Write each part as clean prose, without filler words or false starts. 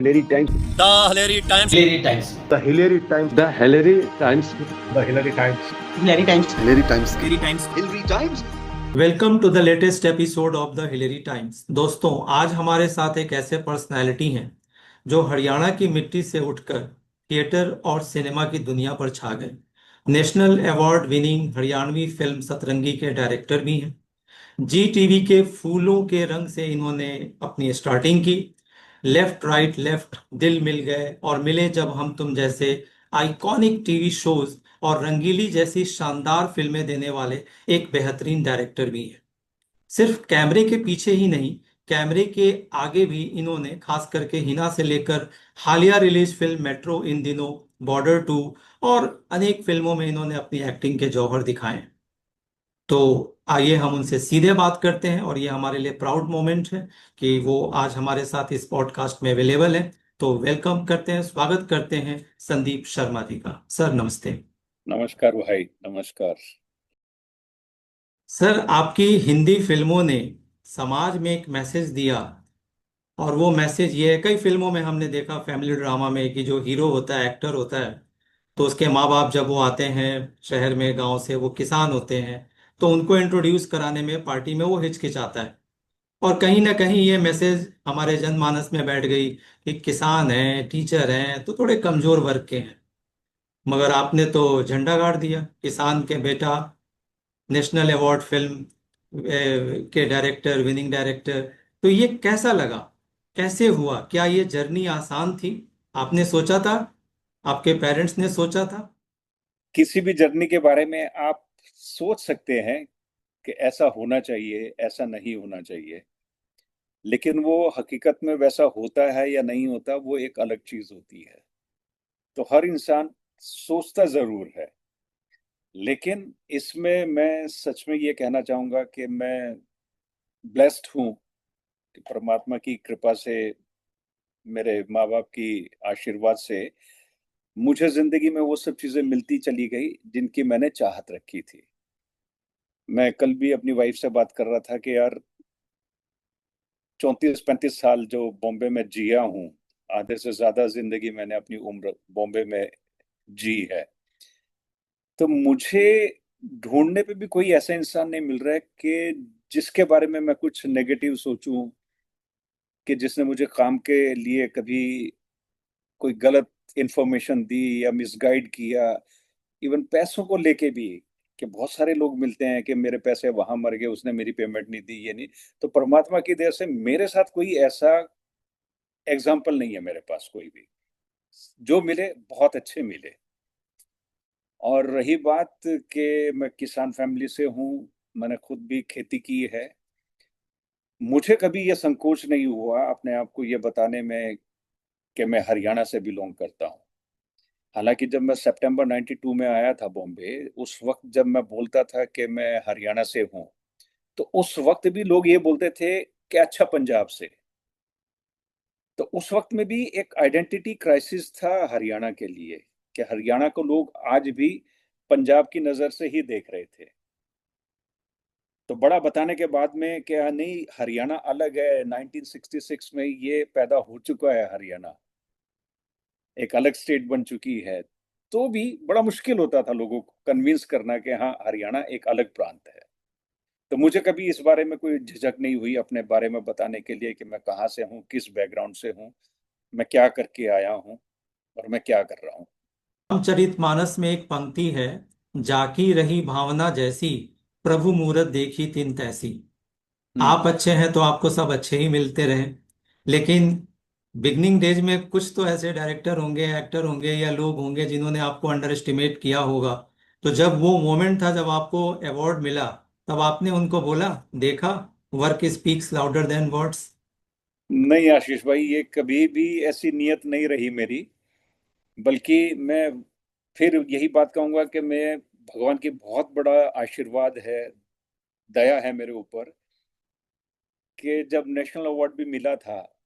Hillary Times. The Hillary Times. Hillary Times. The Hillary Times. The Hillary Times. The Hillary Times. Hillary Times. Hillary Times. Hillary Times. Hillary Times. Welcome to the latest episode of the Hillary Times. दोस्तों, आज हमारे साथ एक ऐसे personality हैं जो हरियाणा की मिट्टी से उठकर थिएटर और सिनेमा की दुनिया पर छा गए। National award winning Haryanvi film सतरंगी के डायरेक्टर भी हैं। जी टीवी के फूलों के रंग से इन्होंने अपनी स्टार्टिंग की। लेफ्ट राइट लेफ्ट, दिल मिल गए और मिले जब हम तुम जैसे आइकॉनिक टीवी शोज और रंगीली जैसी शानदार फिल्में देने वाले एक बेहतरीन डायरेक्टर भी है। सिर्फ कैमरे के पीछे ही नहीं, कैमरे के आगे भी इन्होंने खास करके हिना से लेकर हालिया रिलीज फिल्म मेट्रो, इन दिनों बॉर्डर 2 और अनेक फिल्मों में इन्होंने अपनी एक्टिंग के जौहर दिखाए हैं। तो आइए हम उनसे सीधे बात करते हैं और ये हमारे लिए प्राउड मोमेंट है कि वो आज हमारे साथ इस पॉडकास्ट में अवेलेबल है। तो वेलकम करते हैं, स्वागत करते हैं संदीप शर्मा जी का। सर नमस्ते। नमस्कार भाई, नमस्कार। सर, आपकी हिंदी फिल्मों ने समाज में एक मैसेज दिया और वो मैसेज ये है, कई फिल्मों में हमने देखा फैमिली ड्रामा में कि जो हीरो होता है, एक्टर होता है, तो उसके माँ बाप जब वो आते हैं शहर में, गांव से, वो किसान होते हैं, तो उनको इंट्रोड्यूस कराने में पार्टी में वो हिचकिचाता है। और कहीं ना कहीं ये मैसेज हमारे जनमानस में बैठ गई कि किसान हैं, टीचर हैं, तो थोड़े कमजोर वर्ग के हैं। मगर आपने तो झंडा गाड़ दिया, किसान के बेटा, नेशनल अवार्ड फिल्म के डायरेक्टर, विनिंग डायरेक्टर। तो ये कैसा लगा, कैसे हुआ, क्या ये जर्नी आसान थी? आपने सोचा था? आपके पेरेंट्स ने सोचा था? किसी भी जर्नी के बारे में आप सोच सकते हैं कि ऐसा होना चाहिए, ऐसा नहीं होना चाहिए, लेकिन वो हकीकत में वैसा होता है या नहीं होता, वो एक अलग चीज होती है। तो हर इंसान सोचता जरूर है, लेकिन इसमें मैं सच में ये कहना चाहूंगा कि मैं ब्लेस्ड हूँ कि परमात्मा की कृपा से, मेरे माँ बाप की आशीर्वाद से मुझे जिंदगी में वो सब चीजें मिलती चली गई जिनकी मैंने चाहत रखी थी। मैं कल भी अपनी वाइफ से बात कर रहा था कि यार 34-35 साल जो बॉम्बे में जिया हूँ, आधे से ज्यादा जिंदगी मैंने अपनी उम्र बॉम्बे में जी है। तो मुझे ढूंढने पे भी कोई ऐसा इंसान नहीं मिल रहा है कि जिसके बारे में मैं कुछ नेगेटिव सोचूं, कि जिसने मुझे काम के लिए कभी कोई गलत इंफॉर्मेशन दी या मिसगाइड किया। इवन पैसों को लेके भी, कि बहुत सारे लोग मिलते हैं कि मेरे पैसे वहां मर गए, उसने मेरी पेमेंट नहीं दी, ये नहीं। तो परमात्मा की दया से मेरे साथ कोई ऐसा एग्जाम्पल नहीं है मेरे पास कोई भी। जो मिले बहुत अच्छे मिले। और रही बात कि मैं किसान फैमिली से हूँ, मैंने खुद भी खेती की है, मुझे कभी ये संकोच नहीं हुआ अपने आप को ये बताने में कि मैं हरियाणा से बिलोंग करता हूँ। हालांकि जब मैं सितंबर 92 में आया था बॉम्बे, उस वक्त जब मैं बोलता था कि मैं हरियाणा से हूँ, तो उस वक्त भी लोग ये बोलते थे कि अच्छा पंजाब से। तो उस वक्त में भी एक आइडेंटिटी क्राइसिस था हरियाणा के लिए, कि हरियाणा को लोग आज भी पंजाब की नजर से ही देख रहे थे। तो बड़ा बताने के बाद में क्या, नहीं हरियाणा अलग है, 1966 में ये पैदा हो चुका है, हरियाणा एक अलग स्टेट बन चुकी है। तो भी बड़ा मुश्किल होता था लोगों को कन्विंस करना कि हाँ हरियाणा एक अलग प्रांत है। तो मुझे कभी इस बारे में कोई झिझक नहीं हुई अपने बारे में बताने के लिए कि मैं कहाँ से हूँ, किस बैकग्राउंड से हूँ, मैं क्या करके आया हूँ और मैं क्या कर रहा हूँ। रामचरितमानस में एक पंक्ति है, जाकी रही भावना जैसी, प्रभु मूरत देखी तिन तैसी। आप हम्म। अच्छे हैं तो आपको सब अच्छे ही मिलते रहे, लेकिन बिगनिंग डेज में कुछ तो ऐसे डायरेक्टर होंगे, एक्टर होंगे या लोग होंगे जिन्होंने आपको अंडर एस्टिमेट किया होगा। तो जब वो मोमेंट था, जब आपको अवार्ड मिला, तब आपने उनको बोला, देखा, work speaks louder than words? नहीं आशीष भाई, ये कभी भी ऐसी नीयत नहीं रही मेरी। बल्कि मैं फिर यही बात कहूंगा कि मैं, भगवान की बहुत बड़ा आशीर्वाद है, दया है मेरे ऊपर, कि जब नेशनल अवार्ड भी मिला था,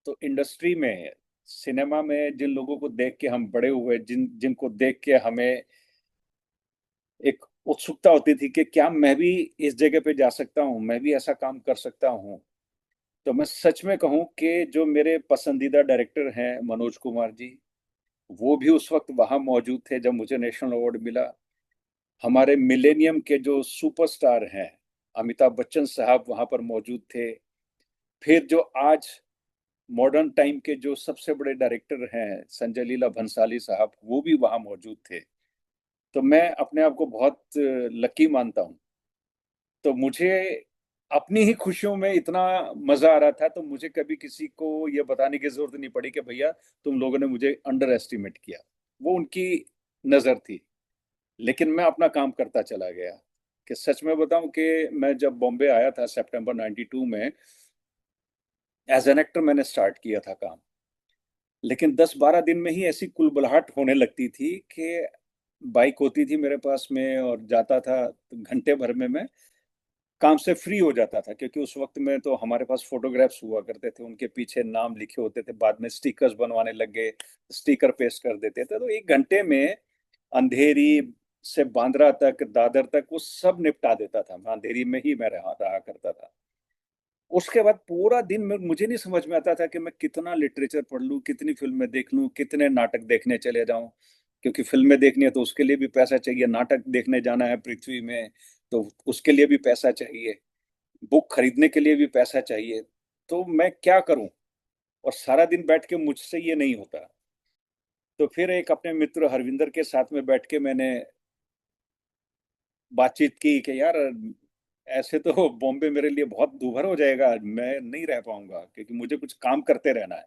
तो इंडस्ट्री में, सिनेमा में जिन लोगों को देख के हम बड़े हुए, जिनको देख के हमें एक उत्सुकता होती थी कि क्या मैं भी इस जगह पे जा सकता हूँ, मैं भी ऐसा काम कर सकता हूँ, तो मैं सच में कहूँ कि जो मेरे पसंदीदा डायरेक्टर हैं मनोज कुमार जी, वो भी उस वक्त वहां मौजूद थे जब मुझे नेशनल अवार्ड मिला। हमारे मिलेनियम के जो सुपरस्टार हैं अमिताभ बच्चन साहब वहां पर मौजूद थे। फिर जो आज मॉडर्न टाइम के जो सबसे बड़े डायरेक्टर हैं संजय लीला भंसाली साहब, वो भी वहां मौजूद थे। तो मैं अपने आप को बहुत लकी मानता हूँ। तो मुझे अपनी ही खुशियों में इतना मजा आ रहा था, तो मुझे कभी किसी को ये बताने की जरूरत नहीं पड़ी कि भैया तुम लोगों ने मुझे अंडर एस्टिमेट किया। वो उनकी नजर थी, लेकिन मैं अपना काम करता चला गया। कि सच में बताऊं कि मैं जब बॉम्बे आया था सितंबर 92 में, एज एन एक्टर मैंने स्टार्ट किया था काम। लेकिन 10-12 दिन में ही ऐसी कुलबुलाहट होने लगती थी कि बाइक होती थी मेरे पास में और जाता था, तो घंटे भर में मैं काम से फ्री हो जाता था। क्योंकि उस वक्त में तो हमारे पास फोटोग्राफ्स हुआ करते थे, उनके पीछे नाम लिखे होते थे, बाद में स्टिकर्स बनवाने लग गए, स्टिकर पेस्ट कर देते थे। तो 1 घंटे में अंधेरी से बांद्रा तक, दादर तक, वो सब निपटा देता था। मैं अंधेरी में ही मैं रहा करता था। उसके बाद पूरा दिन में मुझे नहीं समझ में आता था कि मैं कितना लिटरेचर पढ़ लूं, कितनी फिल्में देख लूं, कितने नाटक देखने चले जाऊं। क्योंकि फिल्में देखनी है तो उसके लिए भी पैसा चाहिए, नाटक देखने जाना है पृथ्वी में तो उसके लिए भी पैसा चाहिए, बुक खरीदने के लिए भी पैसा चाहिए। तो मैं क्या करूं? और सारा दिन बैठ के मुझसे ये नहीं होता। तो फिर एक अपने मित्र हरविंदर के साथ में बैठ के मैंने बातचीत की कि यार ऐसे तो बॉम्बे मेरे लिए बहुत दूभर हो जाएगा, मैं नहीं रह पाऊंगा, क्योंकि मुझे कुछ काम करते रहना है।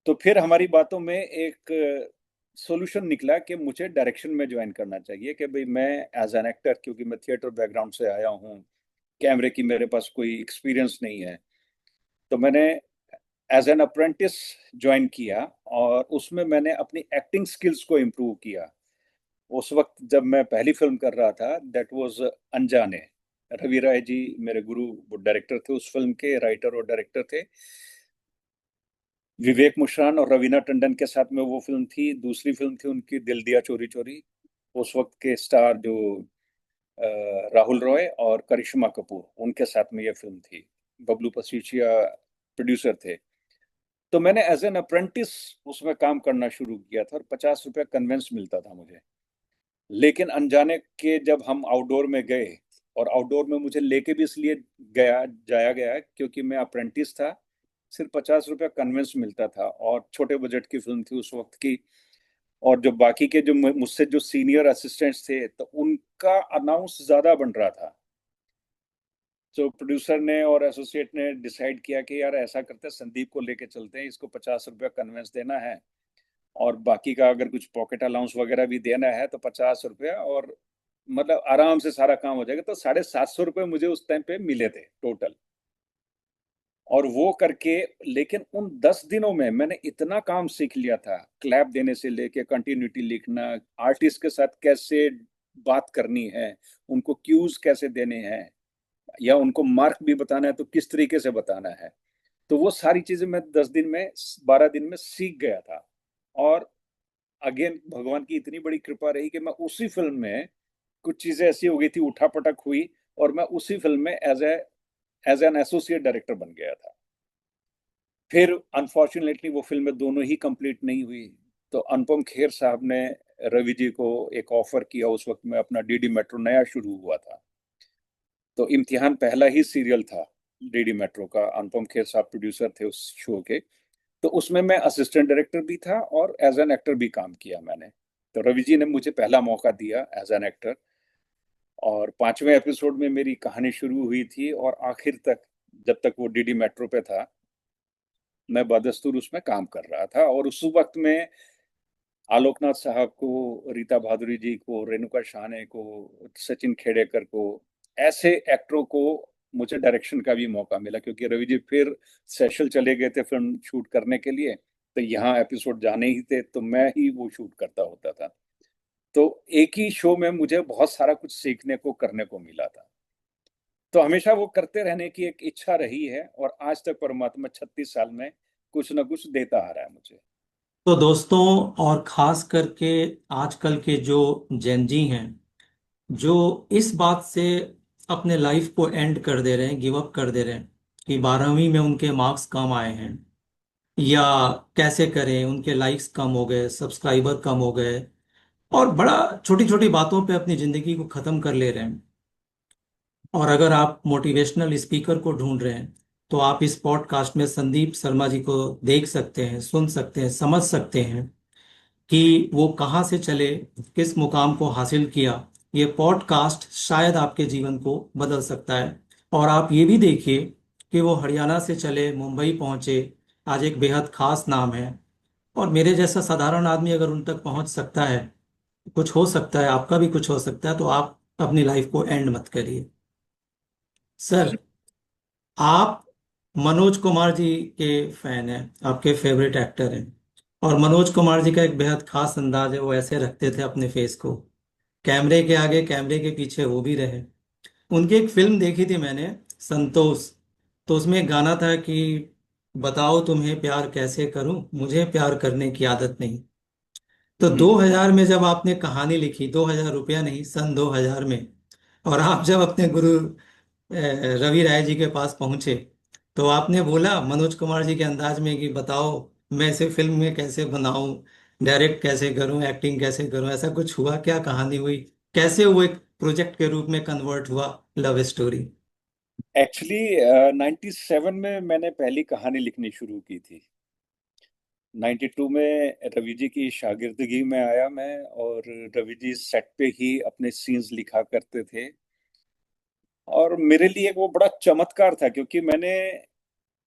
तो फिर हमारी बातों में एक सॉल्यूशन निकला कि मुझे डायरेक्शन में ज्वाइन करना चाहिए। कि भाई मैं एज एन एक्टर, क्योंकि मैं थिएटर बैकग्राउंड से आया हूँ, कैमरे की मेरे पास कोई एक्सपीरियंस नहीं है, तो मैंने एज एन अप्रेंटिस ज्वाइन किया और उसमें मैंने अपनी एक्टिंग स्किल्स को इम्प्रूव किया। उस वक्त जब मैं पहली फिल्म कर रहा था, दैट वाज अनजाने। रवि राय जी मेरे गुरु, वो डायरेक्टर थे उस फिल्म के, राइटर और डायरेक्टर थे। विवेक मुश्रान और रवीना टंडन के साथ में वो फिल्म थी। दूसरी फिल्म थी उनकी दिल दिया चोरी चोरी। उस वक्त के स्टार जो राहुल रॉय और करिश्मा कपूर, उनके साथ में ये फिल्म थी। बबलू पसीचिया प्रोड्यूसर थे। तो मैंने एज एन अप्रेंटिस उसमें काम करना शुरू किया था और 50 रुपया कन्वेंस मिलता था मुझे। लेकिन अनजाने के जब हम आउटडोर में गए, और आउटडोर में मुझे लेके भी इसलिए जाया गया क्योंकि मैं अप्रेंटिस था, सिर्फ 50 रुपया कन्वेंस मिलता था और छोटे बजट की फिल्म थी उस वक्त की। और जो बाकी के जो मुझसे जो सीनियर असिस्टेंट्स थे, तो उनका अनाउंस ज्यादा बन रहा था। तो प्रोड्यूसर ने और एसोसिएट ने डिसाइड किया कि यार ऐसा करते हैं, संदीप को लेके चलते हैं, इसको 50 रुपया कन्वेंस देना है और बाकी का अगर कुछ पॉकेट अलाउंस वगैरह भी देना है तो 50 रुपया, और मतलब आराम से सारा काम हो जाएगा। तो 750 रुपये मुझे उस टाइम पे मिले थे टोटल। और वो करके, लेकिन उन 10 दिनों में मैंने इतना काम सीख लिया था, क्लैप देने से लेके कंटिन्यूटी लिखना, आर्टिस्ट के साथ कैसे बात करनी है, उनको क्यूज कैसे देने हैं, या उनको मार्क भी बताना है तो किस तरीके से बताना है। तो वो सारी चीजें मैं 10 दिन में, 12 दिन में सीख गया था। और अगेन भगवान की इतनी बड़ी कृपा रही कि मैं उसी फिल्म में, कुछ चीजें ऐसी हो गई थी, उठापटक हुई, और मैं उसी फिल्म में एज एन एसोसिएट डायरेक्टर बन गया था। फिर अनफॉर्चुनेटली वो फिल्में दोनों ही कंप्लीट नहीं हुई। तो अनुपम खेर साहब ने रवि जी को एक ऑफर किया। उस वक्त में अपना डीडी मेट्रो नया शुरू हुआ था, तो इम्तिहान पहला ही सीरियल था डीडी मेट्रो का। अनुपम खेर साहब प्रोड्यूसर थे उस शो के। तो उसमें मैं असिस्टेंट डायरेक्टर भी था और एज एन एक्टर भी काम किया मैंने। तो रवि जी ने मुझे पहला मौका दिया एज एन एक्टर, और 5वें एपिसोड में मेरी कहानी शुरू हुई थी, और आखिर तक, जब तक वो डीडी मेट्रो पे था, मैं बदस्तूर उसमें काम कर रहा था। और उस वक्त में आलोकनाथ साहब को, रीता भादुरी जी को, रेणुका शाहने को, सचिन खेड़ेकर को, ऐसे एक्टरों को मुझे डायरेक्शन का भी मौका मिला। क्योंकि रवि जी फिर सेशल चले गए थे फिल्म शूट करने के लिए, तो यहाँ एपिसोड जाने ही थे, तो मैं ही वो शूट करता होता था। तो एक ही शो में मुझे बहुत सारा कुछ सीखने को, करने को मिला था। तो हमेशा वो करते रहने की एक इच्छा रही है, और आज तक परमात्मा 36 साल में कुछ ना कुछ देता आ रहा है मुझे। तो दोस्तों, और खास करके आजकल के जो जेनजी हैं, जो इस बात से अपने लाइफ को एंड कर दे रहे हैं, गिव अप कर दे रहे हैं कि 12वीं में उनके मार्क्स कम आए हैं, या कैसे करें, उनके लाइक्स कम हो गए, सब्सक्राइबर कम हो गए, और बड़ा छोटी छोटी बातों पे अपनी जिंदगी को खत्म कर ले रहे हैं। और अगर आप मोटिवेशनल स्पीकर को ढूंढ रहे हैं, तो आप इस पॉडकास्ट में संदीप शर्मा जी को देख सकते हैं, सुन सकते हैं, समझ सकते हैं कि वो कहाँ से चले, किस मुकाम को हासिल किया। ये पॉडकास्ट शायद आपके जीवन को बदल सकता है। और आप ये भी देखिए कि वो हरियाणा से चले, मुंबई पहुंचे, आज एक बेहद खास नाम है। और मेरे जैसा साधारण आदमी अगर उन तक पहुंच सकता है, कुछ हो सकता है, आपका भी कुछ हो सकता है, तो आप अपनी लाइफ को एंड मत करिए। सर, आप मनोज कुमार जी के फैन हैं, आपके फेवरेट एक्टर हैं। और मनोज कुमार जी का एक बेहद खास अंदाज है, वो ऐसे रखते थे अपने फेस को, कैमरे के आगे, कैमरे के पीछे वो भी रहे। उनकी एक फिल्म देखी थी मैंने, संतोष। तो उसमें एक गाना था कि बताओ तुम्हें प्यार कैसे करूं, मुझे प्यार करने की आदत नहीं। तो हम्म। 2000 में जब आपने कहानी लिखी, 2000 रुपया नहीं, सन 2000 में, और आप जब अपने गुरु रवि राय जी के पास पहुंचे, तो आपने बोला मनोज कुमार जी के अंदाज में कि बताओ मैं इसे फिल्म में कैसे बनाऊं, डायरेक्ट कैसे करूं, एक्टिंग कैसे करूं। ऐसा कुछ हुआ, क्या कहानी हुई, कैसे वो एक प्रोजेक्ट के रूप में कन्वर्ट हुआ, लव स्टोरी? एक्चुअली 97 में मैंने पहली कहानी लिखनी शुरू की थी। 92 में रवि जी की शागिर्दगी में आया मैं, और रवि जी सेट पे ही अपने सीन्स लिखा करते थे। और मेरे लिए वो बड़ा चमत्कार था, क्योंकि मैंने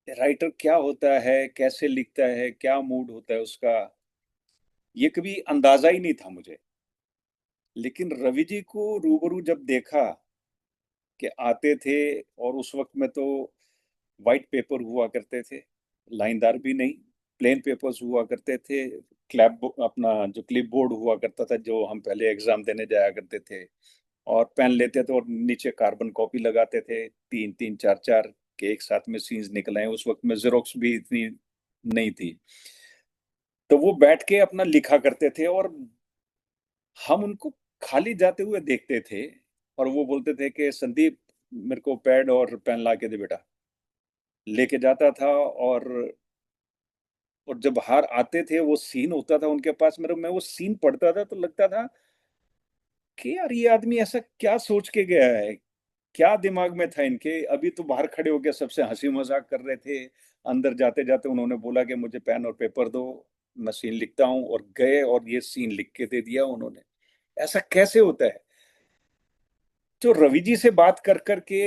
राइटर क्या होता है, कैसे लिखता है, क्या मूड होता है उसका, ये कभी अंदाजा ही नहीं था मुझे। लेकिन रवि जी को रूबरू जब देखा कि आते थे, और उस वक्त में तो वाइट पेपर हुआ करते थे, लाइनदार भी नहीं, प्लेन पेपर्स हुआ करते थे। अपना जो क्लिप बोर्ड हुआ करता था, जो हम पहले एग्जाम देने जाया करते थे, और पेन लेते थे और नीचे कार्बन कॉपी लगाते थे, तीन तीन चार चार के एक साथ में सीन्स निकल आए। उस वक्त में जेरोक्स भी इतनी नहीं थी। तो वो बैठ के अपना लिखा करते थे, और हम उनको खाली जाते हुए देखते थे, और वो बोलते थे कि संदीप, मेरे को पैड और पेन ला के दे बेटा। लेके जाता था, और जब बाहर आते थे, वो सीन होता था उनके पास, मेरे मैं वो सीन पढ़ता था तो लगता था कि यार ये आदमी ऐसा क्या सोच के गया है, क्या दिमाग में था इनके। अभी तो बाहर खड़े होकर सबसे हंसी मजाक कर रहे थे, अंदर जाते जाते उन्होंने बोला कि मुझे पेन और पेपर दो, मैं सीन लिखता हूँ, और गए और ये सीन लिख के दे दिया उन्होंने। ऐसा कैसे होता है? तो रवि जी से बात कर कर के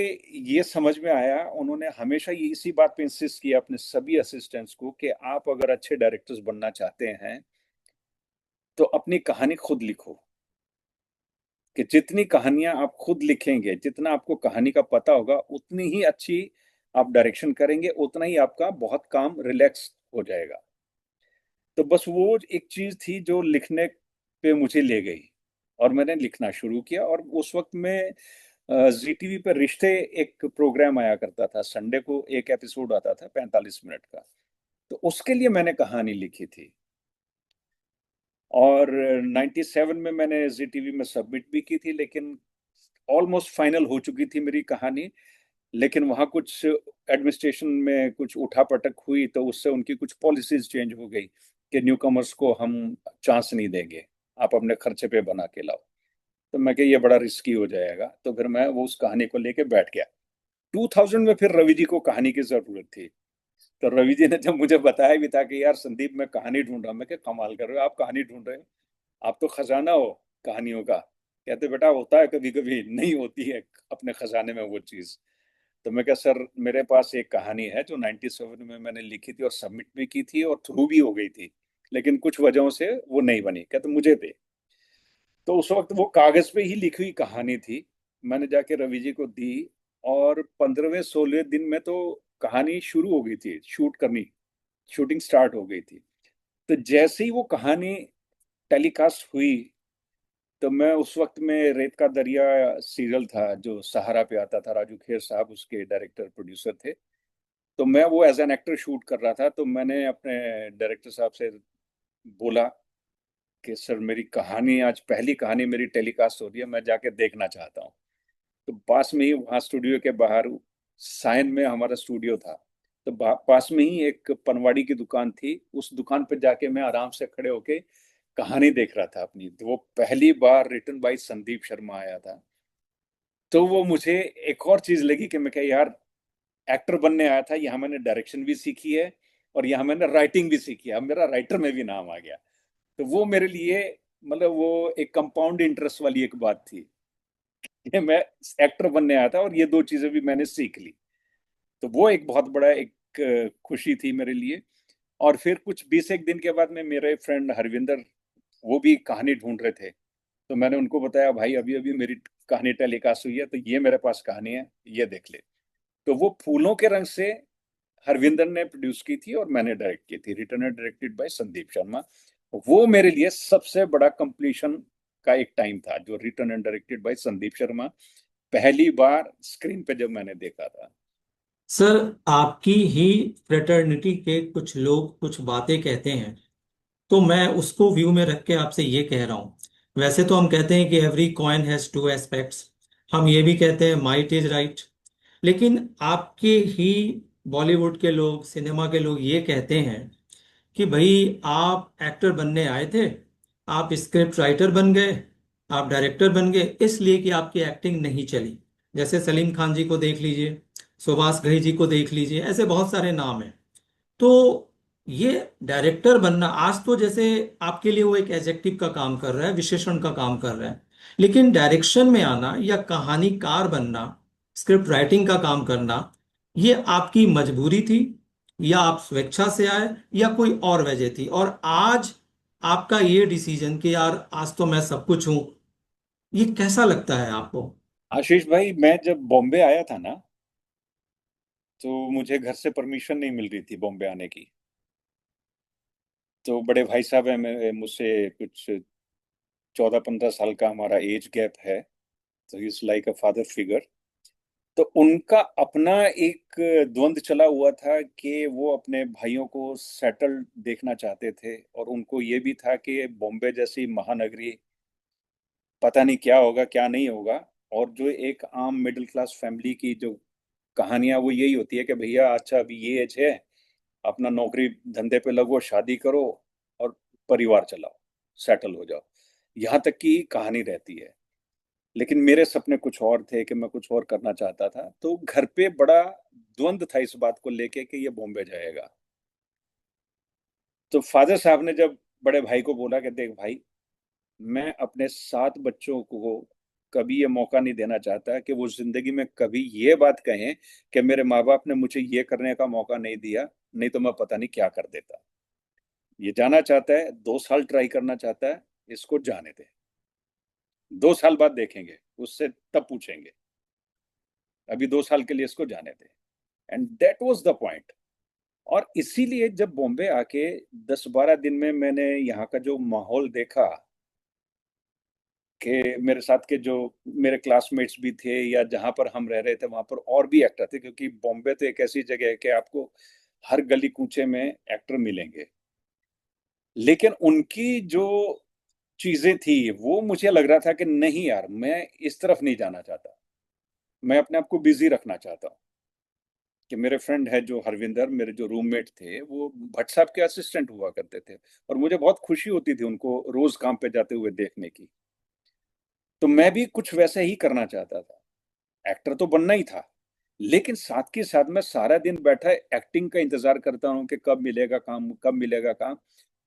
ये समझ में आया। उन्होंने हमेशा ये इसी बात पे इंसिस्ट किया अपने सभी असिस्टेंट्स को कि आप अगर अच्छे डायरेक्टर्स बनना चाहते हैं, तो अपनी कहानी खुद लिखो। कि जितनी कहानियां आप खुद लिखेंगे, जितना आपको कहानी का पता होगा, उतनी ही अच्छी आप डायरेक्शन करेंगे, उतना ही आपका बहुत काम रिलैक्स हो जाएगा। तो बस वो एक चीज थी जो लिखने पे मुझे ले गई, और मैंने लिखना शुरू किया। और उस वक्त में जी टीवी पर रिश्ते एक प्रोग्राम आया करता था, संडे को एक एपिसोड आता था 45 मिनट का। तो उसके लिए मैंने कहानी लिखी थी, और 97 में मैंने जी टीवी में सबमिट भी की थी, लेकिन ऑलमोस्ट फाइनल हो चुकी थी मेरी कहानी। लेकिन वहाँ कुछ एडमिनिस्ट्रेशन में कुछ उठापटक हुई, तो उससे उनकी कुछ पॉलिसीज चेंज हो गई कि न्यू कमर्स को हम चांस नहीं देंगे, आप अपने खर्चे पे बना के लाओ। तो मैं कि ये बड़ा रिस्की हो जाएगा, तो फिर मैं वो उस कहानी को लेके बैठ गया। 2000 में फिर रवि जी को कहानी की जरूरत थी। तो रवि जी ने जब मुझे बताया भी था कि यार संदीप, मैं कहानी ढूंढ रहा हूँ, मैं क्या कमाल कर रहे हो, आप कहानी ढूंढ रहे हो, आप तो खजाना हो कहानियों का। कहते बेटा, होता है कभी कभी, नहीं होती है अपने खजाने में वो चीज। तो मैं क्या सर, मेरे पास एक कहानी है जो 97 में मैंने लिखी थी और सबमिट भी की थी और थ्रू भी हो गई थी, लेकिन कुछ वजहों से वो नहीं बनी। कहते मुझे दे। तो उस वक्त वो कागज पे ही लिखी हुई कहानी थी, मैंने जाके रवि जी को दी, और 15वें 16 दिन में तो कहानी शुरू हो गई थी, शूट करनी, शूटिंग स्टार्ट हो गई थी। तो जैसे ही वो कहानी टेलीकास्ट हुई, तो मैं उस वक्त में रेत का दरिया सीरियल था जो सहारा पे आता था, राजू खेर साहब उसके डायरेक्टर प्रोड्यूसर थे। तो मैं वो एज एन एक्टर शूट कर रहा था। तो मैंने अपने डायरेक्टर साहब से बोला कि सर, मेरी कहानी आज पहली कहानी मेरी टेलीकास्ट हो रही है, मैं जाके देखना चाहता हूँ। तो पास में ही वहाँ स्टूडियो के बाहर सायन में हमारा स्टूडियो था। तो पास में ही एक पनवाड़ी की दुकान थी, उस दुकान पे जाके मैं आराम से खड़े होके कहानी देख रहा था अपनी। तो वो पहली बार रिटन बाय संदीप शर्मा आया था। तो वो मुझे एक और चीज लगी कि मैं क्या यार, एक्टर बनने आया था, यहाँ मैंने डायरेक्शन भी सीखी है और यहाँ मैंने राइटिंग भी सीखी है, अब मेरा राइटर में भी नाम आ गया। तो वो मेरे लिए मतलब वो एक कंपाउंड इंटरेस्ट वाली एक बात थी कि मैं एक्टर बनने आया था और ये दो चीजें भी मैंने सीख ली। तो वो एक बहुत बड़ा एक खुशी थी मेरे लिए। और फिर कुछ 20 एक दिन के बाद में मेरे फ्रेंड हरविंदर, वो भी कहानी ढूंढ रहे थे। तो मैंने उनको बताया, भाई अभी अभी मेरी कहानी टेलीकास्ट हुई है, तो ये मेरे पास कहानी है, ये देख ले। तो वो फूलों के रंग से हरविंदर ने प्रोड्यूस की थी और मैंने डायरेक्ट की थी, written and directed by Sandeep Sharma. वो मेरे लिए सबसे बड़ा कंप्लीशन का एक टाइम था, जो written and directed by Sandeep Sharma पहली बार स्क्रीन पे जब मैंने देखा था। सर, आपकी ही फ्रेटर्निटी के कुछ लोग कुछ बातें कहते हैं, तो मैं उसको व्यू में रख के आपसे ये कह रहा हूँ। वैसे तो हम कहते हैं कि every coin has two aspects, हम ये भी कहते हैं माइट इज राइट, लेकिन आपके ही बॉलीवुड के लोग, सिनेमा के लोग ये कहते हैं कि भाई आप एक्टर बनने आए थे, आप स्क्रिप्ट राइटर बन गए, आप डायरेक्टर बन गए, इसलिए कि आपकी एक्टिंग नहीं चली। जैसे सलीम खान जी को देख लीजिए, सुभाष घई जी को देख लीजिए, ऐसे बहुत सारे नाम हैं। तो ये डायरेक्टर बनना आज तो जैसे आपके लिए वो एक एडजेक्टिव का काम कर रहा है, विशेषण का काम कर रहा है, लेकिन डायरेक्शन में आना या कहानीकार बनना, स्क्रिप्ट राइटिंग का काम करना, ये आपकी मजबूरी थी या आप स्वेच्छा से आए या कोई और वजह थी? और आज आपका ये डिसीजन कि यार आज तो मैं सब कुछ हूं, ये कैसा लगता है आपको? आशीष भाई, मैं जब बॉम्बे आया था ना, तो मुझे घर से परमिशन नहीं मिल रही थी बॉम्बे आने की। तो बड़े भाई साहब हैं मुझसे कुछ 14-15 साल का हमारा एज गैप है। तो he is like a father figure. तो उनका अपना एक द्वंद चला हुआ था कि वो अपने भाइयों को सेटल देखना चाहते थे, और उनको ये भी था कि बॉम्बे जैसी महानगरी, पता नहीं क्या होगा क्या नहीं होगा। और जो एक आम मिडिल क्लास फैमिली की जो कहानियां, वो यही होती है कि भैया अच्छा अभी ये एज है, अपना नौकरी धंधे पे लगो, शादी करो और परिवार चलाओ, सेटल हो जाओ, यहाँ तक की कहानी रहती है। लेकिन मेरे सपने कुछ और थे कि मैं कुछ और करना चाहता था। तो घर पे बड़ा द्वंद था इस बात को लेके कि ये बॉम्बे जाएगा। तो फादर साहब ने जब बड़े भाई को बोला कि देख भाई, मैं अपने 7 बच्चों को कभी ये मौका नहीं देना चाहता कि वो जिंदगी में कभी ये बात कहें कि मेरे माँ बाप ने मुझे ये करने का मौका नहीं दिया, नहीं तो मैं पता नहीं क्या कर देता। ये जाना चाहता है, 2 साल ट्राई करना चाहता है, इसको जाने दे, 2 साल बाद देखेंगे उससे, तब पूछेंगे, अभी 2 साल के लिए इसको जाने दे। And that was the point. और इसीलिए जब बॉम्बे आके 10-12 दिन में मैंने यहाँ का जो माहौल देखा, कि मेरे साथ के जो मेरे क्लासमेट्स भी थे या जहाँ पर हम रह रहे थे वहां पर और भी एक्टर थे, क्योंकि बॉम्बे तो एक ऐसी जगह है कि आपको हर गली कूचे में एक्टर मिलेंगे। लेकिन उनकी जो चीजें थी, वो मुझे लग रहा था कि नहीं यार, मैं इस तरफ नहीं जाना चाहता, मैं अपने आप को बिजी रखना चाहता हूँ। कि मेरे फ्रेंड है जो हरविंदर, मेरे जो रूममेट थे, वो भट्ट साहब के असिस्टेंट हुआ करते थे, और मुझे बहुत खुशी होती थी उनको रोज काम पे जाते हुए देखने की। तो मैं भी कुछ वैसा ही करना चाहता था, एक्टर तो बनना ही था। लेकिन साथ के साथ मैं सारा दिन बैठा एक्टिंग का इंतजार करता हूँ कि कब मिलेगा काम, कब मिलेगा काम।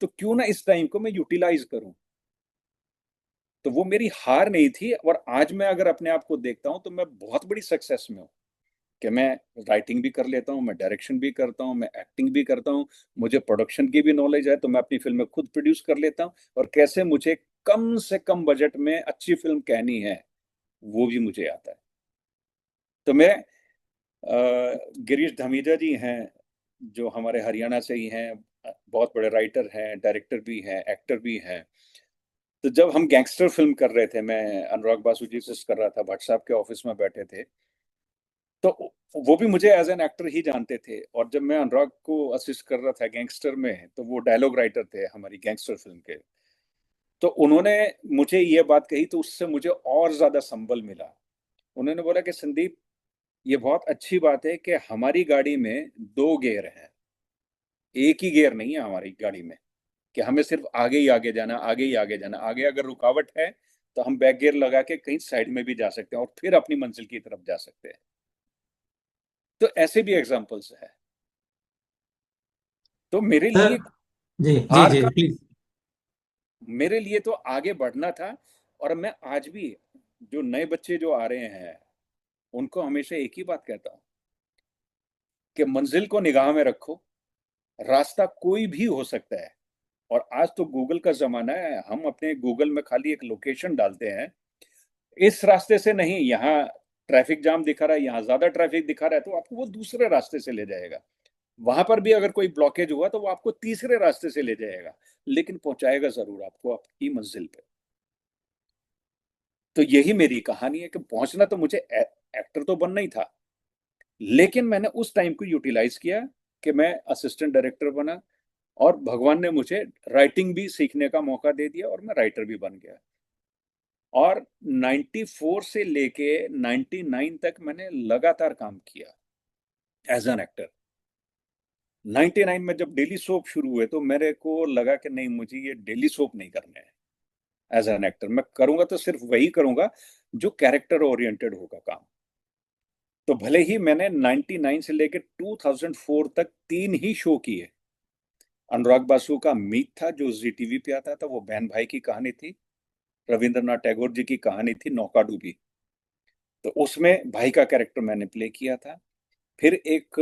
तो क्यों ना इस टाइम को मैं यूटिलाइज करूं। तो वो मेरी हार नहीं थी, और आज मैं अगर अपने आप को देखता हूं तो मैं बहुत बड़ी सक्सेस में हूँ कि मैं राइटिंग भी कर लेता हूँ, मैं डायरेक्शन भी करता हूँ, मैं एक्टिंग भी करता हूँ, मुझे प्रोडक्शन की भी नॉलेज है, तो मैं अपनी फिल्में खुद प्रोड्यूस कर लेता हूँ। और कैसे मुझे कम से कम बजट में अच्छी फिल्म कहनी है, वो भी मुझे आता है। तो मैं गिरीश धमीजा जी हैं, जो हमारे हरियाणा से ही हैं, बहुत बड़े राइटर हैं, डायरेक्टर भी हैं, एक्टर भी हैं। तो जब हम गैंगस्टर फिल्म कर रहे थे, मैं अनुराग बासु जी से कर रहा था, भट्ट साहब के ऑफिस में बैठे थे, तो वो भी मुझे एज एन एक्टर ही जानते थे। और जब मैं अनुराग को असिस्ट कर रहा था गैंगस्टर में, तो वो डायलॉग राइटर थे हमारी गैंगस्टर फिल्म के। तो उन्होंने मुझे ये बात कही, तो उससे मुझे और ज्यादा संबल मिला। उन्होंने बोला कि संदीप, ये बहुत अच्छी बात है कि हमारी गाड़ी में 2 गियर हैं, एक ही गियर नहीं है हमारी गाड़ी में, कि हमें सिर्फ आगे ही आगे जाना, आगे ही आगे जाना। आगे अगर रुकावट है तो हम बैक गियर लगा के कहीं साइड में भी जा सकते हैं और फिर अपनी मंजिल की तरफ जा सकते हैं। तो ऐसे भी एग्जांपल्स है। तो मेरे सर। लिए जी जी हार जी का प्लीज। मेरे लिए तो आगे बढ़ना था। और मैं आज भी जो नए बच्चे जो आ रहे हैं उनको हमेशा एक ही बात कहता हूँ कि मंजिल को निगाह में रखो, रास्ता कोई भी हो सकता है। और आज तो गूगल का जमाना है, हम अपने गूगल में खाली एक लोकेशन डालते हैं, इस रास्ते से नहीं, यहाँ ट्रैफिक जाम दिखा रहा है, यहाँ ज्यादा ट्रैफिक दिखा रहा है, तो आपको वो दूसरे रास्ते से ले जाएगा। वहां पर भी अगर कोई ब्लॉकेज हुआ तो वो आपको तीसरे रास्ते से ले जाएगा, लेकिन पहुंचाएगा जरूर आपको आपकी मंजिल पे। तो यही मेरी कहानी है कि पहुंचना तो मुझे एक्टर तो बनना ही था, लेकिन मैंने उस टाइम को यूटिलाइज किया कि मैं असिस्टेंट डायरेक्टर बना, और भगवान ने मुझे राइटिंग भी सीखने का मौका दे दिया और मैं राइटर भी बन गया। और 94 से लेके 99 तक मैंने लगातार काम किया एज एन एक्टर। 99 में जब डेली सोप शुरू हुए तो मेरे को लगा कि नहीं, मुझे ये डेली सोप नहीं करने हैं। एज एन एक्टर मैं करूंगा तो सिर्फ वही करूंगा जो कैरेक्टर ओरिएंटेड होगा काम। तो भले ही मैंने 99 से लेकर 2004 तक 3 ही शो किए। अनुराग बासु का मीत था जो जी टीवी पे आता था, वो बहन भाई की कहानी थी। रविंद्रनाथ टैगोर जी की कहानी थी नौकाडूबी, तो उसमें भाई का कैरेक्टर मैंने प्ले किया था। फिर एक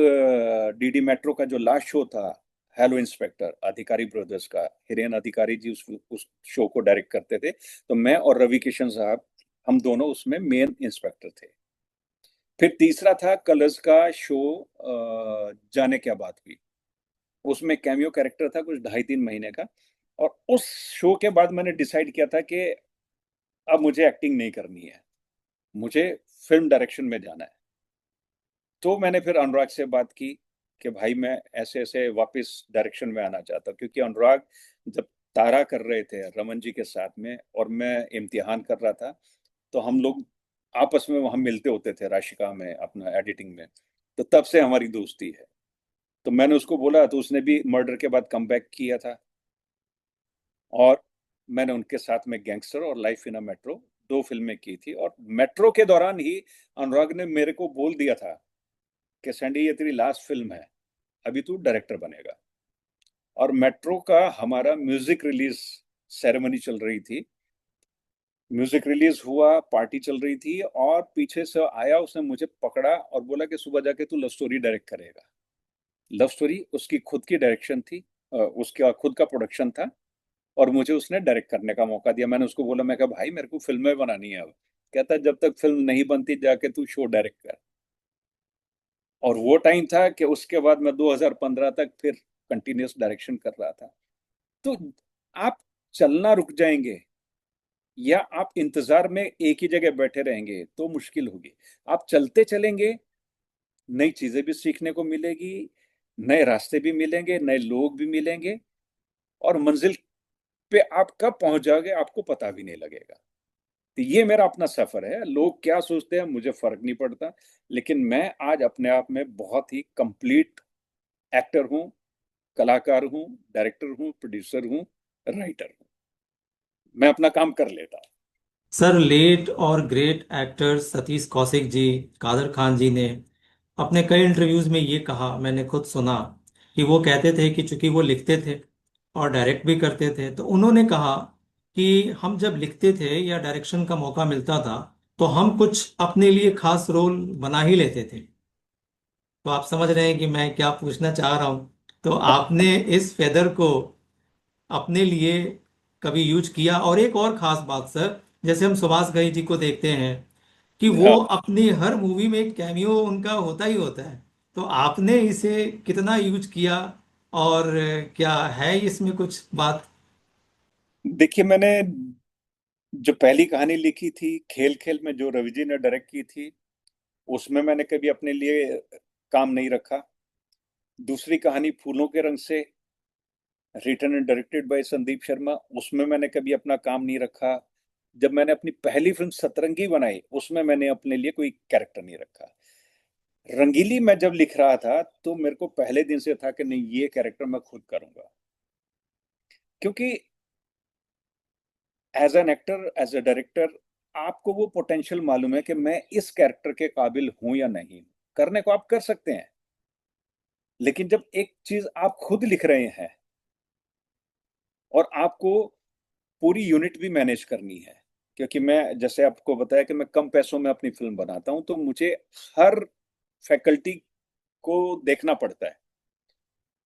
डीडी मेट्रो का जो लास्ट शो था, हेलो इंस्पेक्टर, अधिकारी ब्रदर्स का, हिरेन अधिकारी जी उस शो को डायरेक्ट करते थे, तो मैं और रवि किशन साहब, हम दोनों उसमें मेन इंस्पेक्टर थे। फिर तीसरा था कलर्स का शो, जाने क्या बात हुई, उसमें कैमियो कैरेक्टर था कुछ 2.5-3 महीने का। और उस शो के बाद मैंने डिसाइड किया था कि अब मुझे एक्टिंग नहीं करनी है, मुझे फिल्म डायरेक्शन में जाना है। तो मैंने फिर अनुराग से बात की कि भाई मैं ऐसे ऐसे वापस डायरेक्शन में आना चाहता हूँ, क्योंकि अनुराग जब तारा कर रहे थे रमन जी के साथ में और मैं इम्तिहान कर रहा था, तो हम लोग आपस में वहां मिलते होते थे राशिका में अपना एडिटिंग में। तो तब से हमारी दोस्ती है। तो मैंने उसको बोला, तो उसने भी मर्डर के बाद कम किया था। और मैंने उनके साथ में गैंगस्टर और लाइफ इन अ मेट्रो 2 फिल्में की थी। और मेट्रो के दौरान ही अनुराग ने मेरे को बोल दिया था कि सैंडी ये तेरी लास्ट फिल्म है, अभी तू डायरेक्टर बनेगा। और मेट्रो का हमारा म्यूजिक रिलीज सेरेमनी चल रही थी, म्यूजिक रिलीज हुआ, पार्टी चल रही थी, और पीछे से आया, उसने मुझे पकड़ा और बोला कि सुबह जाके तू लव स्टोरी डायरेक्ट करेगा। लव स्टोरी उसकी खुद की डायरेक्शन थी, उसका खुद का प्रोडक्शन था, और मुझे उसने डायरेक्ट करने का मौका दिया। मैंने उसको बोला, मैं कहा भाई मेरे को फिल्में बनानी है अब। कहता जब तक फिल्म नहीं बनती जाके तू शो डायरेक्ट कर। और वो टाइम था कि उसके बाद मैं 2015 तक फिर कंटिन्यूस डायरेक्शन कर रहा था। तो आप चलना रुक जाएंगे या आप इंतजार में एक ही जगह बैठे रहेंगे तो मुश्किल होगी। आप चलते चलेंगे, नई चीजें भी सीखने को मिलेगी, नए रास्ते भी मिलेंगे, नए लोग भी मिलेंगे, और मंजिल पे आप कब पहुंच जाओगे आपको पता भी नहीं लगेगा। तो ये मेरा अपना सफर है, लोग क्या सोचते हैं मुझे फर्क नहीं पड़ता, लेकिन मैं आज अपने आप में बहुत ही कंप्लीट एक्टर हूँ, कलाकार हूँ, डायरेक्टर हूँ, प्रोड्यूसर हूँ, राइटर हूँ। मैं अपना काम कर लेता हूँ। सर, लेट और ग्रेट एक्टर सतीश कौशिक जी, कादर खान जी ने अपने कई इंटरव्यूज में ये कहा, मैंने खुद सुना, कि वो कहते थे कि चूंकि वो लिखते थे और डायरेक्ट भी करते थे, तो उन्होंने कहा कि हम जब लिखते थे या डायरेक्शन का मौका मिलता था तो हम कुछ अपने लिए खास रोल बना ही लेते थे। तो आप समझ रहे हैं कि मैं क्या पूछना चाह रहा हूं। तो आपने इस फेदर को अपने लिए कभी यूज किया? और एक और खास बात सर, जैसे हम सुभाष घई जी को देखते हैं कि वो हाँ, अपनी हर मूवी में एक कैमियो उनका होता ही होता है। तो आपने इसे कितना यूज किया, और क्या है इसमें कुछ बात? देखिए मैंने जो पहली कहानी लिखी थी खेल खेल में, जो रवि जी ने डायरेक्ट की थी, उसमें मैंने कभी अपने लिए काम नहीं रखा। दूसरी कहानी फूलों के रंग से, written and directed by Sandeep Sharma, उसमें मैंने कभी अपना काम नहीं रखा। जब मैंने अपनी पहली फिल्म सतरंगी बनाई उसमें मैंने अपने लिए कोई कैरेक्टर नहीं रखा। रंगीली मैं जब लिख रहा था तो मेरे को पहले दिन से था कि नहीं, ये कैरेक्टर मैं खुद करूंगा, क्योंकि as an actor, as a director, आपको वो पोटेंशियल मालूम है कि मैं इस कैरेक्टर के काबिल हूं या नहीं। करने को आप कर सकते हैं, लेकिन जब एक चीज आप खुद लिख रहे हैं और आपको पूरी यूनिट भी मैनेज करनी है, क्योंकि मैं जैसे आपको बताया कि मैं कम पैसों में अपनी फिल्म बनाता हूं, तो मुझे हर फैकल्टी को देखना पड़ता है।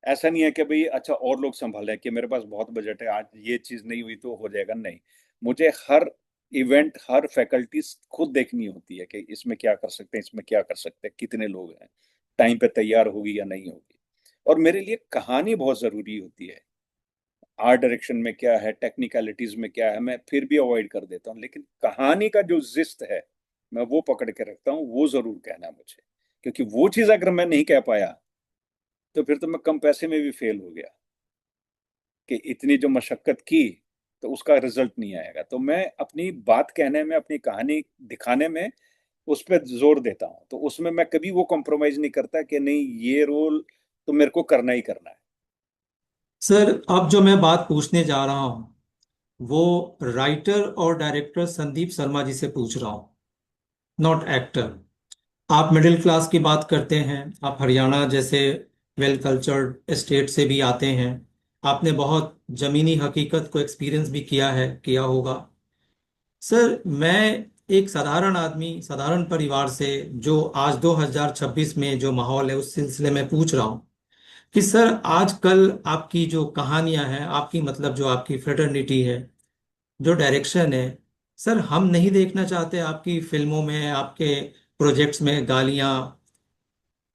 ऐसा नहीं है कि भाई अच्छा और लोग संभालें, कि मेरे पास बहुत बजट है, आज ये चीज नहीं हुई तो हो जाएगा, नहीं। मुझे हर इवेंट, हर फैकल्टी खुद देखनी होती है कि इसमें क्या कर सकते हैं, इसमें क्या कर सकते हैं, कितने लोग हैं, टाइम पे तैयार होगी या नहीं होगी। और मेरे लिए कहानी बहुत जरूरी होती है। आर्ट डायरेक्शन में क्या है, टेक्निकलिटीज में क्या है, मैं फिर भी अवॉइड कर देता हूँ, लेकिन कहानी का जो जिस्ट है मैं वो पकड़ के रखता हूँ, वो जरूर कहना है मुझे। क्योंकि वो चीज अगर मैं नहीं कह पाया तो फिर तो मैं कम पैसे में भी फेल हो गया, कि इतनी जो मशक्कत की तो उसका रिजल्ट नहीं आएगा। तो मैं अपनी बात कहने में, अपनी कहानी दिखाने में उस पर जोर देता हूँ, तो उसमें मैं कभी वो कॉम्प्रोमाइज नहीं करता कि नहीं, ये रोल तो मेरे को करना ही करना है। सर अब जो मैं बात पूछने जा रहा हूँ वो राइटर और डायरेक्टर संदीप शर्मा जी से पूछ रहा हूँ, नॉट एक्टर। आप मिडिल क्लास की बात करते हैं, आप हरियाणा जैसे वेल कल्चर्ड स्टेट से भी आते हैं, आपने बहुत जमीनी हकीकत को एक्सपीरियंस भी किया होगा। सर मैं एक साधारण आदमी, साधारण परिवार से, जो आज 2026 में जो माहौल है उस सिलसिले में पूछ रहा हूँ कि सर आजकल आपकी जो कहानियां हैं, आपकी मतलब जो आपकी फ्रेटर्निटी है, जो डायरेक्शन है, सर हम नहीं देखना चाहते आपकी फिल्मों में, आपके प्रोजेक्ट्स में गालियां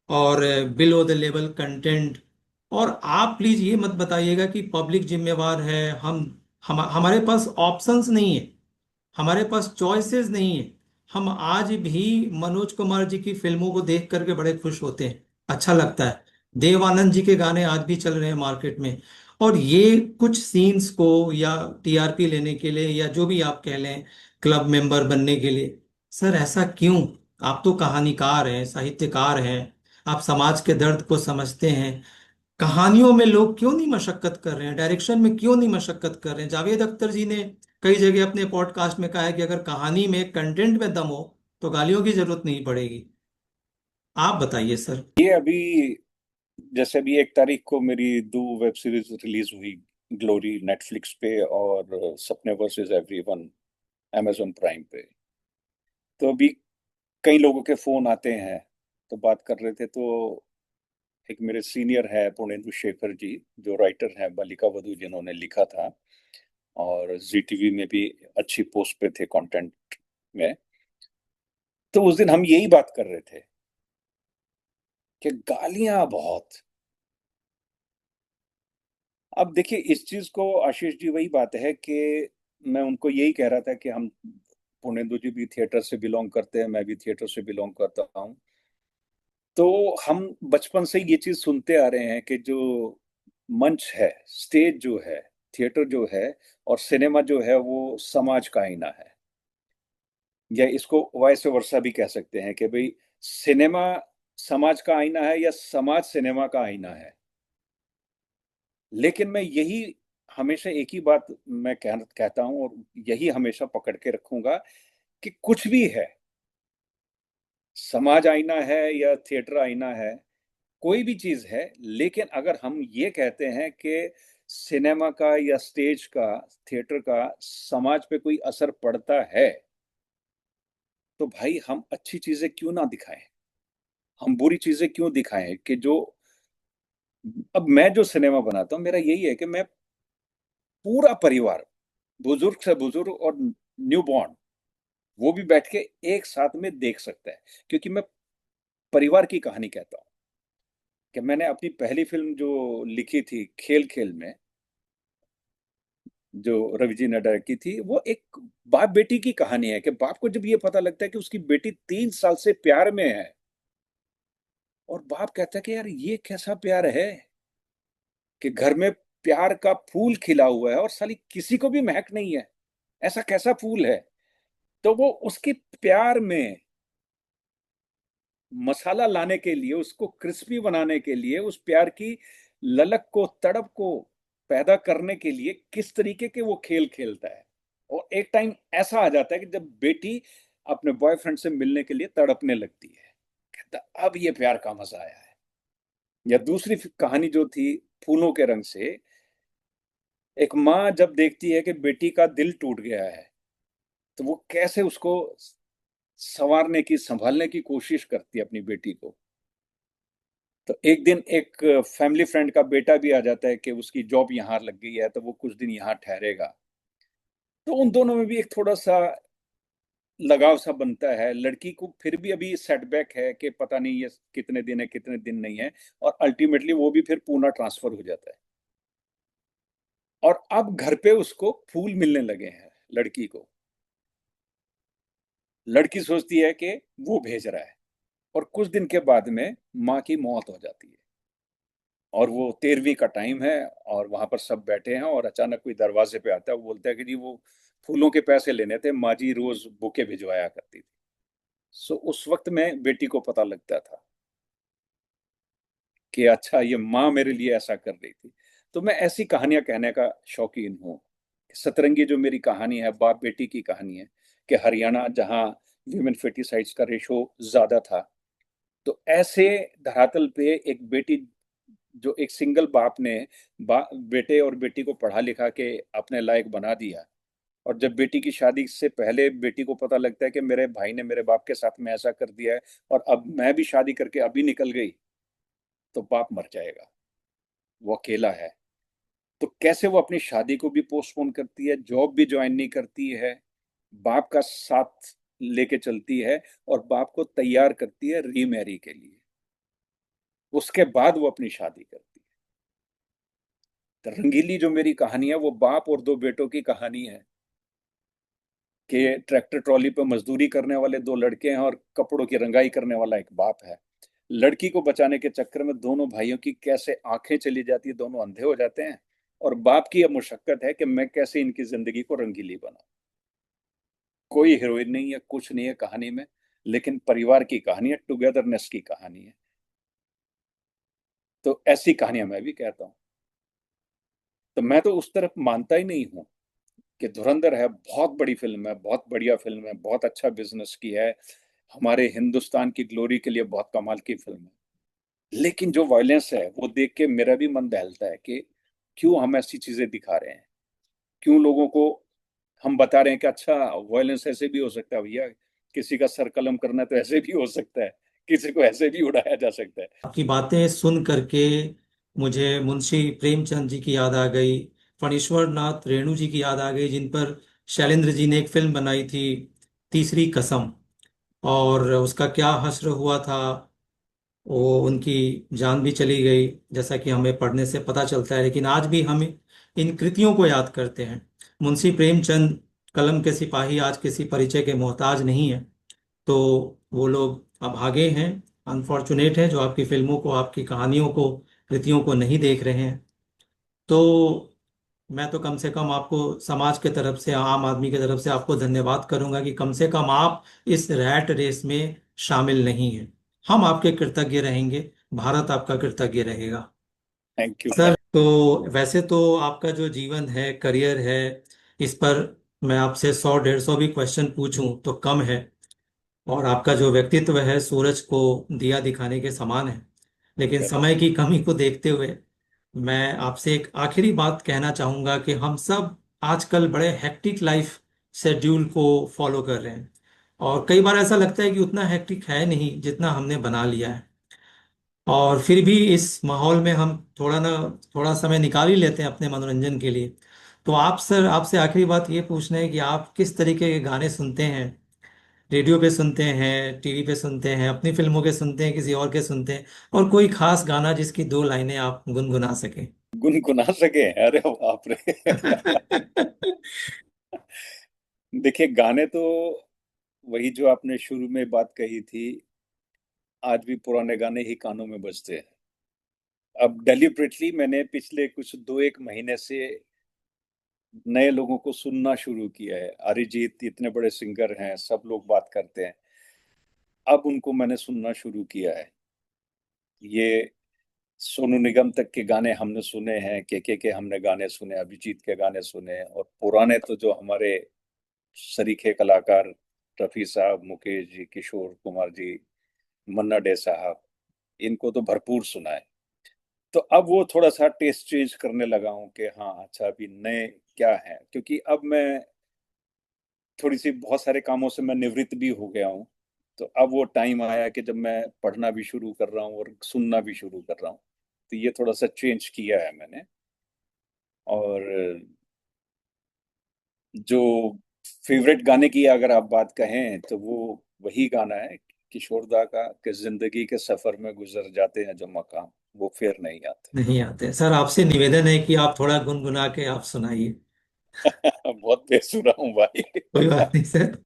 और बिलो द लेवल कंटेंट। और आप प्लीज ये मत बताइएगा कि पब्लिक जिम्मेवार है, हमारे पास ऑप्शंस नहीं है, हमारे पास चॉइसेस नहीं है। हम आज भी मनोज कुमार जी की फिल्मों को देख करके बड़े खुश होते हैं, अच्छा लगता है। देव आनंद जी के गाने आज भी चल रहे हैं मार्केट में। और ये कुछ सीन्स को या टीआरपी लेने के लिए या जो भी आप कह लें, क्लब मेंबर बनने के लिए, सर ऐसा क्यों? आप तो कहानीकार हैं, साहित्यकार हैं, आप समाज के दर्द को समझते हैं। कहानियों में लोग क्यों नहीं मशक्कत कर रहे हैं, डायरेक्शन में क्यों नहीं मशक्कत कर रहे हैं? जावेद अख्तर जी ने कई जगह अपने पॉडकास्ट में कहा है कि अगर कहानी में, कंटेंट में दम हो तो गालियों की जरूरत नहीं पड़ेगी। आप बताइए सर। ये अभी जैसे अभी 1 तारीख को मेरी 2 वेब सीरीज रिलीज हुई, ग्लोरी नेटफ्लिक्स पे और सपने वर्सेस एवरीवन amazon प्राइम पे। तो अभी कई लोगों के फोन आते हैं, तो बात कर रहे थे। तो एक मेरे सीनियर है पुणेंदु शेखर जी, जो राइटर हैं बालिका वधू, जिन्होंने लिखा था और जी टीवी में भी अच्छी पोस्ट पे थे कंटेंट में। तो उस दिन हम यही बात कर रहे थे कि गालियां बहुत। अब देखिए इस चीज को, आशीष जी, वही बात है कि मैं उनको यही कह रहा था कि हम, पुणेंदु जी भी थिएटर से बिलोंग करते हैं, मैं भी थिएटर से बिलोंग करता हूँ। तो हम बचपन से ये चीज सुनते आ रहे हैं कि जो मंच है, स्टेज जो है, थिएटर जो है और सिनेमा जो है, वो समाज का आईना है। या इसको वाइस वर्सा भी कह सकते हैं कि भाई सिनेमा समाज का आईना है या समाज सिनेमा का आईना है। लेकिन मैं यही हमेशा एक ही बात मैं कहता हूं और यही हमेशा पकड़ के रखूंगा कि कुछ भी है, समाज आईना है या थिएटर आईना है, कोई भी चीज है, लेकिन अगर हम ये कहते हैं कि सिनेमा का या स्टेज का, थिएटर का समाज पे कोई असर पड़ता है, तो भाई हम अच्छी चीजें क्यों ना दिखाएं, हम बुरी चीजें क्यों दिखाएं? कि जो, अब मैं जो सिनेमा बनाता हूँ, मेरा यही है कि मैं पूरा परिवार, बुजुर्ग से बुजुर्ग और न्यू बॉर्न, वो भी बैठ के एक साथ में देख सकता है। क्योंकि मैं परिवार की कहानी कहता हूँ कि मैंने अपनी पहली फिल्म जो लिखी थी खेल खेल में, जो रवि जी ने डायरेक्ट की थी, वो एक बाप बेटी की कहानी है कि बाप को जब ये पता लगता है कि उसकी बेटी 3 साल से प्यार में है, और बाप कहता है कि यार ये कैसा प्यार है कि घर में प्यार का फूल खिला हुआ है और साली किसी को भी महक नहीं है, ऐसा कैसा फूल है? तो वो उसके प्यार में मसाला लाने के लिए, उसको क्रिस्पी बनाने के लिए, उस प्यार की ललक को, तड़प को पैदा करने के लिए किस तरीके के वो खेल खेलता है। और एक टाइम ऐसा आ जाता है कि जब बेटी अपने बॉयफ्रेंड से मिलने के लिए तड़पने लगती है, कहता अब ये प्यार का मजा आया है। या दूसरी कहानी जो थी फूलों के रंग से, एक माँ जब देखती है कि बेटी का दिल टूट गया है, तो वो कैसे उसको संवारने की, संभालने की कोशिश करती है अपनी बेटी को। तो एक दिन एक फैमिली फ्रेंड का बेटा भी आ जाता है कि उसकी जॉब यहाँ लग गई है, तो वो कुछ दिन यहाँ ठहरेगा। तो उन दोनों में भी एक थोड़ा-सा लगाव सा बनता है। लड़की को फिर भी अभी सेटबैक है कि पता नहीं ये कितने दिन है, कितने दिन नहीं है, और अल्टीमेटली वो भी फिर पूना ट्रांसफर हो जाता है। और अब घर पे उसको फूल मिलने लगे हैं, लड़की को। लड़की सोचती है कि वो भेज रहा है, और कुछ दिन के बाद में माँ की मौत हो जाती है। और वो 13वीं का टाइम है, और वहां पर सब बैठे हैं, और अचानक कोई दरवाजे पे आता है। वो बोलता है कि जी वो फूलों के पैसे लेने थे, माँ जी रोज बुके भिजवाया करती थी। सो उस वक्त में बेटी को पता लगता था कि अच्छा ये माँ मेरे लिए ऐसा कर रही थी। तो मैं ऐसी कहानियां कहने का शौकीन हूँ। सतरंगी जो मेरी कहानी है, बाप बेटी की कहानी है, कि हरियाणा जहाँ ह्यूमन फेटिसाइड्स का रेशो ज्यादा था, तो ऐसे धरातल पे एक बेटी, जो एक सिंगल बाप ने बेटे और बेटी को पढ़ा लिखा के अपने लायक बना दिया, और जब बेटी की शादी से पहले बेटी को पता लगता है कि मेरे भाई ने मेरे बाप के साथ में ऐसा कर दिया है, और अब मैं भी शादी करके अभी निकल गई, तो बाप मर जाएगा, वो अकेला है। तो कैसे वो अपनी शादी को भी पोस्टपोन करती है, जॉब भी ज्वाइन नहीं करती है, बाप का साथ लेके चलती है, और बाप को तैयार करती है रीमैरी के लिए। उसके बाद वो अपनी शादी करती है। तो रंगीली जो मेरी कहानी है, वो बाप और दो बेटों की कहानी है, कि ट्रैक्टर ट्रॉली पे मजदूरी करने वाले दो लड़के हैं, और कपड़ों की रंगाई करने वाला एक बाप है। लड़की को बचाने के चक्कर में दोनों भाइयों की कैसे आंखें चली जाती है, दोनों अंधे हो जाते हैं, और बाप की अब मुशक्कत है कि मैं कैसे इनकी जिंदगी को रंगीली बनाऊं। कोई हीरोइन नहीं है, कुछ नहीं है कहानी में, लेकिन परिवार की कहानी है, टुगेदरनेस की कहानी है। तो ऐसी कहानियां मैं भी कहता हूँ। तो मैं तो उस तरफ मानता ही नहीं हूँ कि धुरंधर है, बहुत बड़ी फिल्म है, बहुत बढ़िया फिल्म है, बहुत अच्छा बिजनेस की है, हमारे हिंदुस्तान की ग्लोरी के लिए बहुत कमाल की फिल्म है। लेकिन जो वायलेंस है वो देख के मेरा भी मन दहलता है कि क्यों हम ऐसी चीजें दिखा रहे हैं, क्यों लोगों को हम बता रहे हैं कि अच्छा वायलेंस ऐसे भी हो सकता है भैया, किसी का सर कलम करना तो ऐसे भी हो सकता है, किसी को ऐसे भी उड़ाया जा सकता है। आपकी बातें सुन करके मुझे मुंशी प्रेमचंद जी की याद आ गई, फणीश्वर नाथ रेणु जी की याद आ गई, जिन पर शैलेंद्र जी ने एक फिल्म बनाई थी, तीसरी कसम। और उसका क्या हश्र हुआ था, वो उनकी जान भी चली गई, जैसा कि हमें पढ़ने से पता चलता है, लेकिन आज भी हम इन कृतियों को याद करते हैं। मुंशी प्रेमचंद कलम के सिपाही आज किसी परिचय के मोहताज नहीं है। तो वो लोग अभागे हैं, अनफॉर्चुनेट हैं, जो आपकी फिल्मों को, आपकी कहानियों को, कृतियों को नहीं देख रहे हैं। तो मैं तो कम से कम आपको, समाज के तरफ से, आम आदमी की तरफ से आपको धन्यवाद करूंगा कि कम से कम आप इस रैट रेस में शामिल नहीं हैं। हम आपके कृतज्ञ रहेंगे, भारत आपका कृतज्ञ रहेगा। Thank you. सर, तो वैसे तो आपका जो जीवन है, करियर है, इस पर मैं आपसे 100 150 भी क्वेश्चन पूछूं तो कम है। और आपका जो व्यक्तित्व है सूरज को दिया दिखाने के समान है। लेकिन समय की कमी को देखते हुए मैं आपसे एक आखिरी बात कहना चाहूंगा कि हम सब आजकल बड़े हेक्टिक लाइफ शेड्यूल को फॉलो कर रहे हैं, और कई बार ऐसा लगता है कि उतना हेक्टिक है नहीं जितना हमने बना लिया है। और फिर भी इस माहौल में हम थोड़ा समय निकाल ही लेते हैं अपने मनोरंजन के लिए। तो आप सर, आपसे आखिरी बात ये पूछना है कि आप किस तरीके के गाने सुनते हैं? रेडियो पे सुनते हैं, टीवी पे सुनते हैं, अपनी फिल्मों के सुनते हैं, किसी और के सुनते हैं? और कोई खास गाना जिसकी 2 लाइनें आप गुनगुना सकें? गुनगुना सके? अरे बाप रे। देखिए गाने तो वही जो आपने शुरू में बात कही थी, आज भी पुराने गाने ही कानों में बजते हैं। अब डेलिबरेटली मैंने पिछले कुछ 2 1 महीने से नए लोगों को सुनना शुरू किया है। अरिजीत इतने बड़े सिंगर हैं, सब लोग बात करते हैं, अब उनको मैंने सुनना शुरू किया है। ये सोनू निगम तक के गाने हमने सुने हैं, के हमने गाने सुने, अभिजीत के गाने सुने, और पुराने तो जो हमारे सरीखे कलाकार रफी साहब, मुकेश जी, किशोर कुमार जी, मन्ना डे साहब, इनको तो भरपूर सुना है। तो अब वो थोड़ा सा टेस्ट चेंज करने लगा हूँ कि हाँ अच्छा अभी नए क्या है, क्योंकि अब मैं थोड़ी सी बहुत सारे कामों से मैं निवृत्त भी हो गया हूँ। तो अब वो टाइम आया कि जब मैं पढ़ना भी शुरू कर रहा हूँ और सुनना भी शुरू कर रहा हूँ। तो ये थोड़ा सा चेंज किया है मैंने। और जो फेवरेट गाने की अगर आप बात कहें तो वो वही गाना है किशोरदा का कि जिंदगी के सफर में गुजर जाते हैं जो मकाम, वो फिर नहीं आते। नहीं आते सर, आपसे निवेदन है कि आप थोड़ा गुनगुना के आप सुनाइए। बहुत बेसुरा हूँ भाई। कोई बात नहीं सर।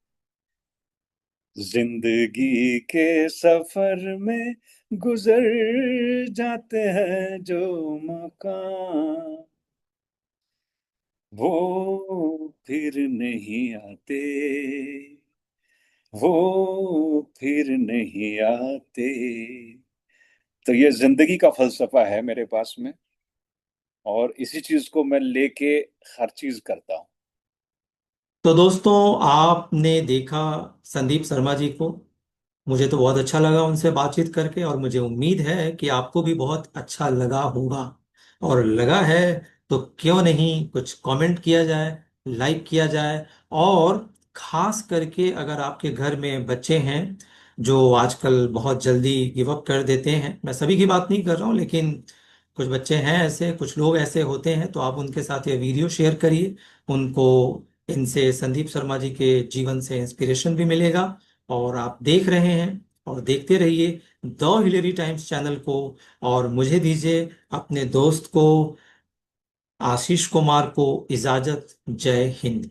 जिंदगी के सफर में गुजर जाते हैं जो मकाम, वो फिर नहीं आते, वो फिर नहीं आते। तो ये जिंदगी का फलसफा है मेरे पास में, और इसी चीज को मैं लेके हर चीज करता हूँ। तो दोस्तों, आपने देखा संदीप शर्मा जी को। मुझे तो बहुत अच्छा लगा उनसे बातचीत करके, और मुझे उम्मीद है कि आपको भी बहुत अच्छा लगा होगा। और लगा है तो क्यों नहीं कुछ कमेंट किया जाए, लाइक किया जाए। और खास करके अगर आपके घर में बच्चे हैं जो आजकल बहुत जल्दी गिव अप कर देते हैं, मैं सभी की बात नहीं कर रहा हूँ, लेकिन कुछ बच्चे हैं ऐसे, कुछ लोग ऐसे होते हैं, तो आप उनके साथ ये वीडियो शेयर करिए। उनको इनसे, संदीप शर्मा जी के जीवन से इंस्पिरेशन भी मिलेगा। और आप देख रहे हैं और देखते रहिए द हिलेरी टाइम्स चैनल को। और मुझे दीजिए अपने दोस्त को, आशीष कुमार को, इजाजत। जय हिंद।